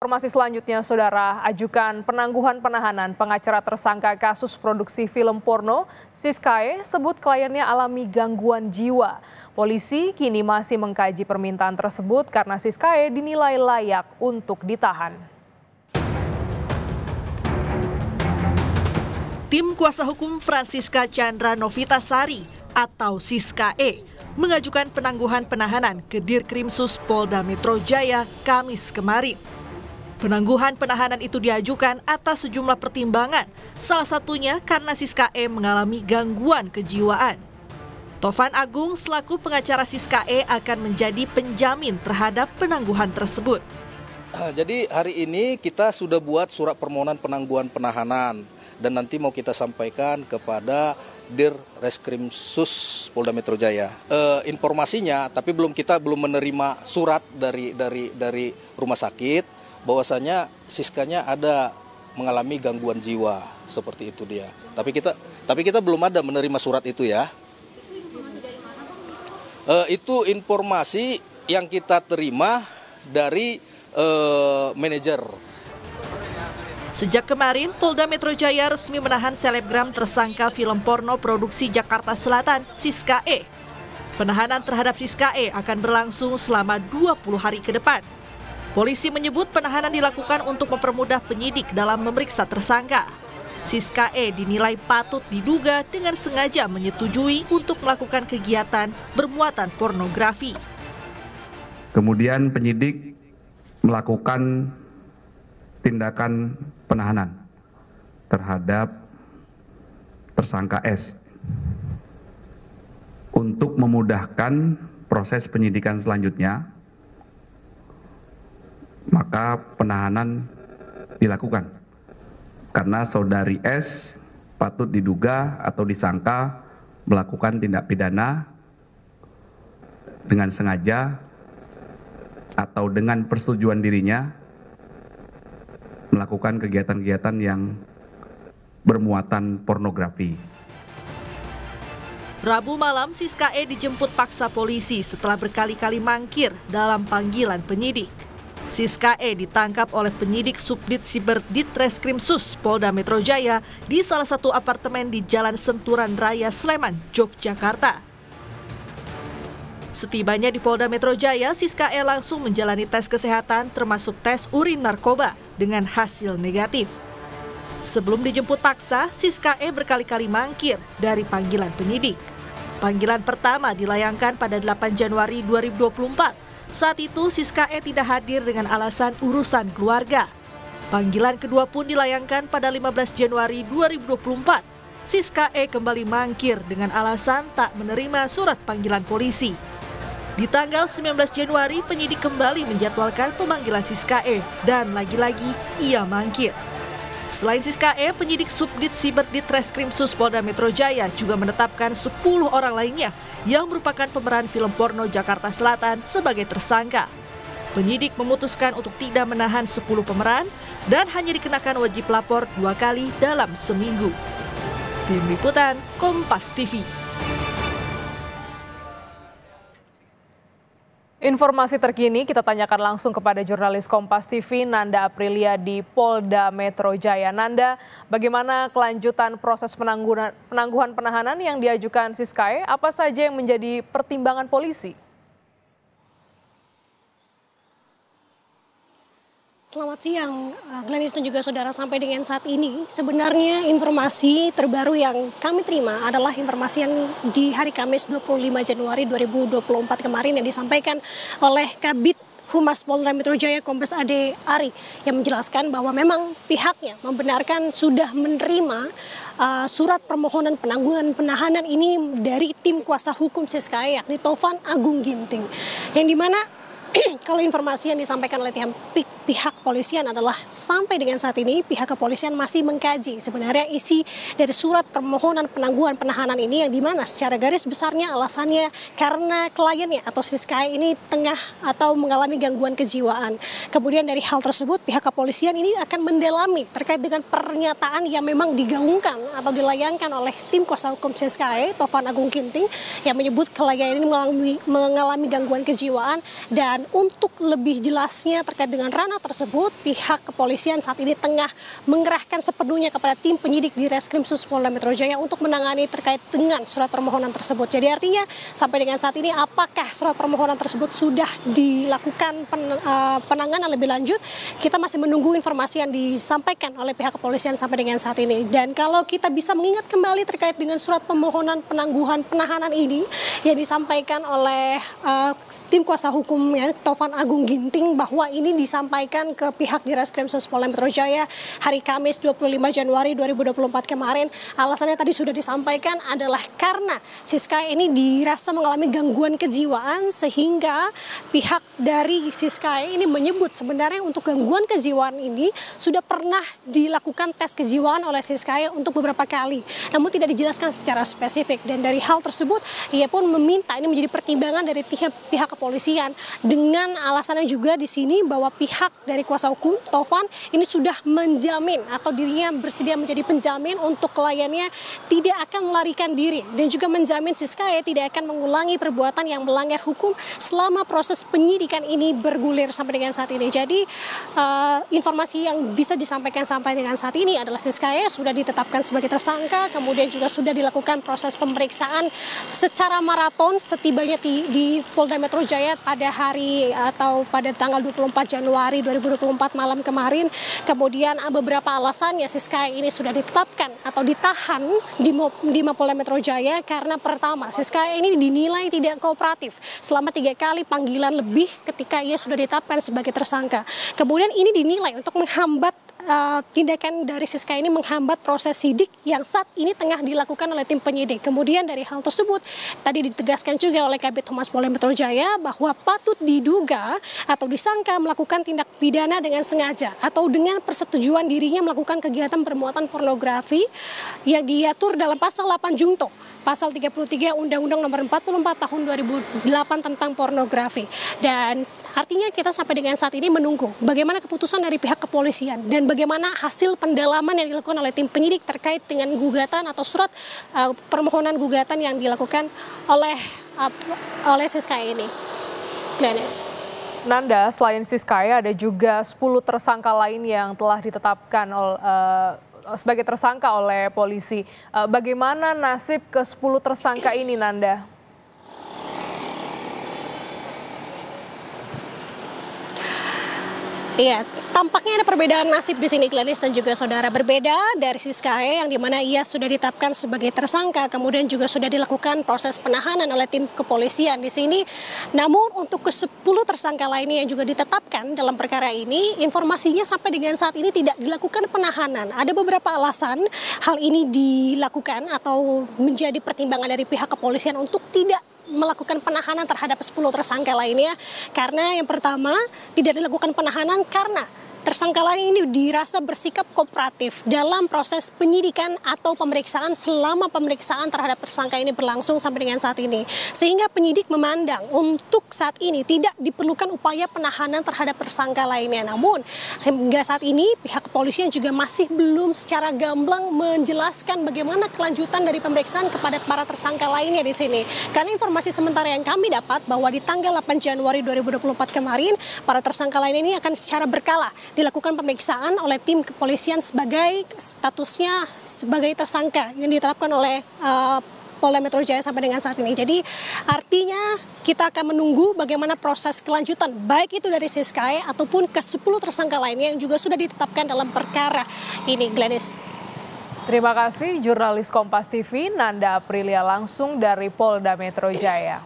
Informasi selanjutnya, Saudara, ajukan penangguhan penahanan pengacara tersangka kasus produksi film porno, Siskae, sebut kliennya alami gangguan jiwa. Polisi kini masih mengkaji permintaan tersebut karena Siskae dinilai layak untuk ditahan. Tim kuasa hukum Francisca Chandra Novitasari atau Siskae mengajukan penangguhan penahanan ke Dirkrimsus Polda Metro Jaya Kamis kemarin. Penangguhan penahanan itu diajukan atas sejumlah pertimbangan, salah satunya karena Siskae mengalami gangguan kejiwaan. Tovan Agung selaku pengacara Siskae akan menjadi penjamin terhadap penangguhan tersebut. Jadi hari ini kita sudah buat surat permohonan penangguhan penahanan dan nanti mau kita sampaikan kepada Dirkrimsus Polda Metro Jaya. Informasinya, tapi kita belum menerima surat dari rumah sakit bahwasanya Siskanya ada mengalami gangguan jiwa, seperti itu dia. Tapi kita belum ada menerima surat itu ya. Itu informasi yang kita terima dari manajer. Sejak kemarin, Polda Metro Jaya resmi menahan selebgram tersangka film porno produksi Jakarta Selatan, Siskae. Penahanan terhadap Siskae akan berlangsung selama 20 hari ke depan. Polisi menyebut penahanan dilakukan untuk mempermudah penyidik dalam memeriksa tersangka. Siskae dinilai patut diduga dengan sengaja menyetujui untuk melakukan kegiatan bermuatan pornografi. Kemudian penyidik melakukan tindakan penahanan terhadap tersangka S untuk memudahkan proses penyidikan selanjutnya, maka penahanan dilakukan karena saudari S patut diduga atau disangka melakukan tindak pidana dengan sengaja atau dengan persetujuan dirinya melakukan kegiatan-kegiatan yang bermuatan pornografi. Rabu malam, Siskae dijemput paksa polisi setelah berkali-kali mangkir dalam panggilan penyidik. Siskae ditangkap oleh penyidik Subdit Siber Ditreskrimsus Polda Metro Jaya di salah satu apartemen di Jalan Senturan Raya, Sleman, Yogyakarta. Setibanya di Polda Metro Jaya, Siskae langsung menjalani tes kesehatan termasuk tes urin narkoba dengan hasil negatif. Sebelum dijemput paksa, Siskae berkali-kali mangkir dari panggilan penyidik. Panggilan pertama dilayangkan pada 8 Januari 2024. Saat itu Siskae tidak hadir dengan alasan urusan keluarga. Panggilan kedua pun dilayangkan pada 15 Januari 2024. Siskae kembali mangkir dengan alasan tak menerima surat panggilan polisi. Di tanggal 19 Januari, penyidik kembali menjadwalkan pemanggilan Siskae dan lagi-lagi ia mangkir. Selain Siskae, penyidik Subdit Siber Ditreskrimsus Polda Metro Jaya juga menetapkan 10 orang lainnya yang merupakan pemeran film porno Jakarta Selatan sebagai tersangka. Penyidik memutuskan untuk tidak menahan 10 pemeran dan hanya dikenakan wajib lapor 2 kali dalam seminggu. Tim Liputan, Kompas TV. Informasi terkini kita tanyakan langsung kepada jurnalis Kompas TV Nanda Aprilia di Polda Metro Jaya. Nanda, bagaimana kelanjutan proses penangguhan penahanan yang diajukan Siskae? Apa saja yang menjadi pertimbangan polisi? Selamat siang, Glenis dan juga saudara. Sampai dengan saat ini, sebenarnya informasi terbaru yang kami terima adalah informasi yang di hari Kamis 25 Januari 2024 kemarin yang disampaikan oleh Kabid Humas Polda Metro Jaya Kombes Ade Ari yang menjelaskan bahwa memang pihaknya membenarkan sudah menerima surat permohonan penangguhan penahanan ini dari tim kuasa hukum Siskae yakni Tovan Agung Ginting, yang dimana kalau informasi yang disampaikan oleh pihak kepolisian adalah sampai dengan saat ini pihak kepolisian masih mengkaji sebenarnya isi dari surat permohonan penangguhan penahanan ini, yang dimana secara garis besarnya alasannya karena kliennya atau Siskae ini tengah atau mengalami gangguan kejiwaan. Kemudian dari hal tersebut pihak kepolisian ini akan mendalami terkait dengan pernyataan yang memang digaungkan atau dilayangkan oleh tim kuasa hukum Siskae Tovan Agung Ginting yang menyebut klien ini mengalami gangguan kejiwaan. Dan untuk lebih jelasnya terkait dengan ranah rencana tersebut pihak kepolisian saat ini tengah mengerahkan sepenuhnya kepada tim penyidik di Reskrimsus Polda Metro Jaya untuk menangani terkait dengan surat permohonan tersebut. Jadi artinya sampai dengan saat ini apakah surat permohonan tersebut sudah dilakukan penanganan lebih lanjut, kita masih menunggu informasi yang disampaikan oleh pihak kepolisian sampai dengan saat ini. Dan kalau kita bisa mengingat kembali terkait dengan surat permohonan penangguhan penahanan ini yang disampaikan oleh tim kuasa hukumnya Taufan Agung Ginting, bahwa ini disampaikan ke pihak di Reskrimsus Polda Metro Jaya hari Kamis 25 Januari 2024 kemarin. Alasannya tadi sudah disampaikan adalah karena Siska ini dirasa mengalami gangguan kejiwaan, sehingga pihak dari Siska ini menyebut sebenarnya untuk gangguan kejiwaan ini sudah pernah dilakukan tes kejiwaan oleh Siska untuk beberapa kali, namun tidak dijelaskan secara spesifik. Dan dari hal tersebut ia pun meminta ini menjadi pertimbangan dari pihak kepolisian, dengan alasannya juga di sini bahwa pihak dari kuasa hukum Taufan ini sudah menjamin atau dirinya bersedia menjadi penjamin untuk kliennya tidak akan melarikan diri, dan juga menjamin Siska tidak akan mengulangi perbuatan yang melanggar hukum selama proses penyidikan ini bergulir sampai dengan saat ini. Jadi informasi yang bisa disampaikan sampai dengan saat ini adalah Siska sudah ditetapkan sebagai tersangka, kemudian juga sudah dilakukan proses pemeriksaan secara maraton setibanya di Polda Metro Jaya pada hari atau pada tanggal 24 Januari 2024 malam kemarin. Kemudian beberapa alasannya Siska ini sudah ditetapkan atau ditahan di Mapolda Metro Jaya karena pertama, Siska ini dinilai tidak kooperatif selama 3 kali panggilan lebih ketika ia sudah ditetapkan sebagai tersangka. Kemudian ini dinilai untuk menghambat tindakan dari Siska ini, menghambat proses sidik yang saat ini tengah dilakukan oleh tim penyidik. Kemudian dari hal tersebut tadi ditegaskan juga oleh Kabid Humas Polda Metro Jaya bahwa patut diduga atau disangka melakukan tindak pidana dengan sengaja atau dengan persetujuan dirinya melakukan kegiatan bermuatan pornografi yang diatur dalam pasal 8 Junto, pasal 33 Undang-Undang Nomor 44 Tahun 2008 tentang pornografi. Dan artinya kita sampai dengan saat ini menunggu bagaimana keputusan dari pihak kepolisian dan bagaimana hasil pendalaman yang dilakukan oleh tim penyidik terkait dengan gugatan atau surat permohonan gugatan yang dilakukan oleh Siska ini. Glenis. Nanda, selain Siska ada juga 10 tersangka lain yang telah ditetapkan sebagai tersangka oleh polisi. Bagaimana nasib ke-10 tersangka ini, Nanda? Iya, tampaknya ada perbedaan nasib di sini, Glenis dan juga saudara. Berbeda dari Siska yang dimana ia sudah ditetapkan sebagai tersangka, kemudian juga sudah dilakukan proses penahanan oleh tim kepolisian di sini. Namun untuk ke-10 tersangka lainnya yang juga ditetapkan dalam perkara ini, informasinya sampai dengan saat ini tidak dilakukan penahanan. Ada beberapa alasan hal ini dilakukan atau menjadi pertimbangan dari pihak kepolisian untuk tidak melakukan penahanan terhadap 10 tersangka lainnya. Karena yang pertama, tidak dilakukan penahanan karena tersangka lain ini dirasa bersikap kooperatif dalam proses penyidikan atau pemeriksaan selama pemeriksaan terhadap tersangka ini berlangsung sampai dengan saat ini. Sehingga penyidik memandang untuk saat ini tidak diperlukan upaya penahanan terhadap tersangka lainnya. Namun hingga saat ini pihak kepolisian juga masih belum secara gamblang menjelaskan bagaimana kelanjutan dari pemeriksaan kepada para tersangka lainnya di sini. Karena informasi sementara yang kami dapat bahwa di tanggal 8 Januari 2024 kemarin para tersangka lain ini akan secara berkala dilakukan pemeriksaan oleh tim kepolisian sebagai statusnya sebagai tersangka yang ditetapkan oleh Polda Metro Jaya sampai dengan saat ini. Jadi artinya kita akan menunggu bagaimana proses kelanjutan baik itu dari Siska ataupun ke-10 tersangka lainnya yang juga sudah ditetapkan dalam perkara ini, Glenis. Terima kasih jurnalis Kompas TV Nanda Aprilia langsung dari Polda Metro Jaya.